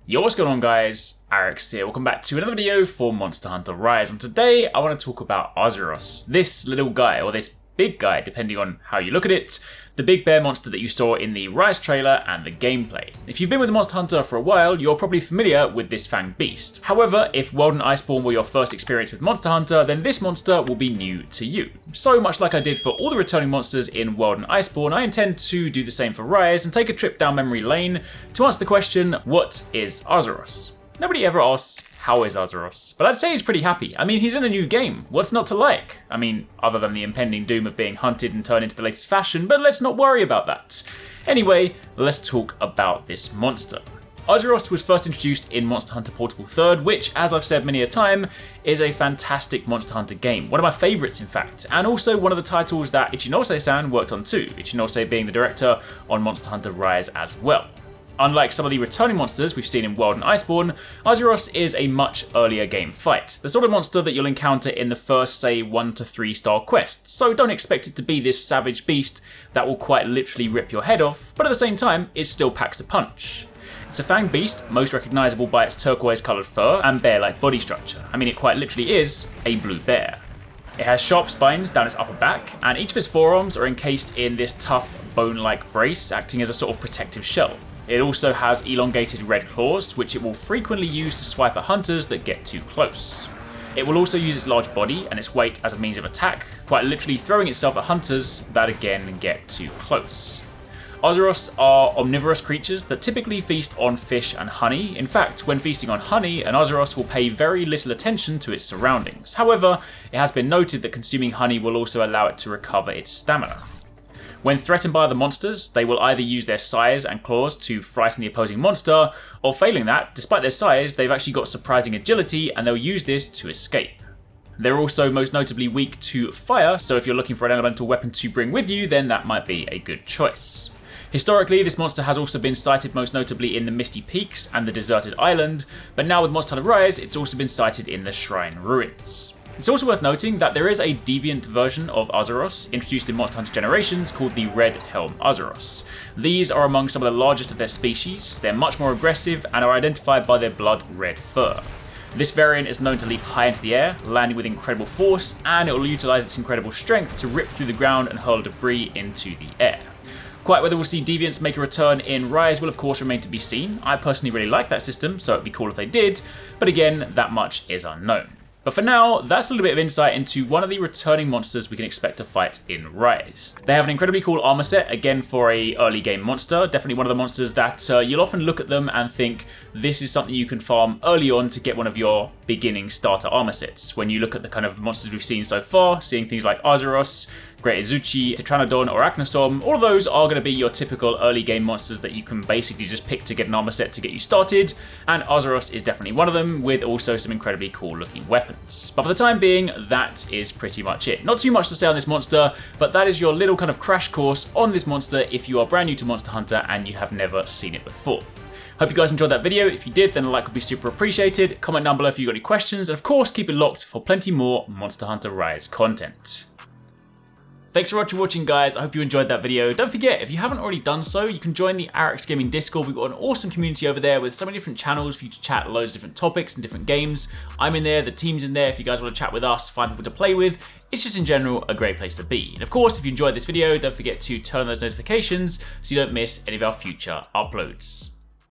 Yo, what's going on guys? Arekkz here. Welcome back to another video for Monster Hunter Rise, and today I want to talk about ARZUROS, this little guy, or this big guy depending on how you look at it, the big bear monster that you saw in the Rise trailer and the gameplay. If you've been with Monster Hunter for a while, you're probably familiar with this fanged beast. However, if World and Iceborne were your first experience with Monster Hunter, then this monster will be new to you. So much like I did for all the returning monsters in World and Iceborne, I intend to do the same for Rise and take a trip down memory lane to answer the question, what is ARZUROS? Nobody ever asks, how is ARZUROS? But I'd say he's pretty happy. I mean, he's in a new game. What's not to like? I mean, other than the impending doom of being hunted and turned into the latest fashion, but let's not worry about that. Anyway, let's talk about this monster. ARZUROS was first introduced in Monster Hunter Portable 3rd, which, as I've said many a time, is a fantastic Monster Hunter game. One of my favourites, in fact, and also one of the titles that Ichinose-san worked on too, Ichinose being the director on Monster Hunter Rise as well. Unlike some of the returning monsters we've seen in World and Iceborne, ARZUROS is a much earlier game fight, the sort of monster that you'll encounter in the first, say, 1 to 3 star quests, so don't expect it to be this savage beast that will quite literally rip your head off, but at the same time, it still packs a punch. It's a fanged beast, most recognisable by its turquoise coloured fur and bear-like body structure. I mean, it quite literally is a blue bear. It has sharp spines down its upper back, and each of its forearms are encased in this tough, bone-like brace, acting as a sort of protective shell. It also has elongated red claws, which it will frequently use to swipe at hunters that get too close. It will also use its large body and its weight as a means of attack, quite literally throwing itself at hunters that again get too close. ARZUROS are omnivorous creatures that typically feast on fish and honey. In fact, when feasting on honey, an ARZUROS will pay very little attention to its surroundings. However, it has been noted that consuming honey will also allow it to recover its stamina. When threatened by other monsters, they will either use their size and claws to frighten the opposing monster, or failing that, despite their size, they've actually got surprising agility and they'll use this to escape. They're also most notably weak to fire, so if you're looking for an elemental weapon to bring with you, then that might be a good choice. Historically, this monster has also been sighted most notably in the Misty Peaks and the Deserted Island, but now with Monster Hunter Rise, it's also been sighted in the Shrine Ruins. It's also worth noting that there is a deviant version of ARZUROS introduced in Monster Hunter Generations called the Red Helm ARZUROS. These are among some of the largest of their species, they're much more aggressive and are identified by their blood red fur. This variant is known to leap high into the air, landing with incredible force, and it will utilise its incredible strength to rip through the ground and hurl debris into the air. Quite whether we'll see deviants make a return in Rise will of course remain to be seen. I personally really like that system, so it'd be cool if they did, but again, that much is unknown. But for now, that's a little bit of insight into one of the returning monsters we can expect to fight in Rise. They have an incredibly cool armor set, again for a early game monster, definitely one of the monsters that you'll often look at them and think this is something you can farm early on to get one of your beginning starter armor sets. When you look at the kind of monsters we've seen so far, seeing things like ARZUROS, Great Izuchi, Tetranodon, or Arachnosom, all of those are going to be your typical early game monsters that you can basically just pick to get an armor set to get you started, and ARZUROS is definitely one of them, with also some incredibly cool looking weapons. But for the time being, that is pretty much it. Not too much to say on this monster, but that is your little kind of crash course on this monster if you are brand new to Monster Hunter and you have never seen it before. Hope you guys enjoyed that video. If you did, then a like would be super appreciated. Comment down below if you've got any questions, and of course keep it locked for plenty more Monster Hunter Rise content. Thanks so much for watching guys, I hope you enjoyed that video. Don't forget, if you haven't already done so, you can join the Arekkz Gaming Discord. We've got an awesome community over there with so many different channels for you to chat loads of different topics and different games. I'm in there, the team's in there if you guys want to chat with us, find people to play with. It's just in general a great place to be. And of course, if you enjoyed this video, don't forget to turn on those notifications so you don't miss any of our future uploads.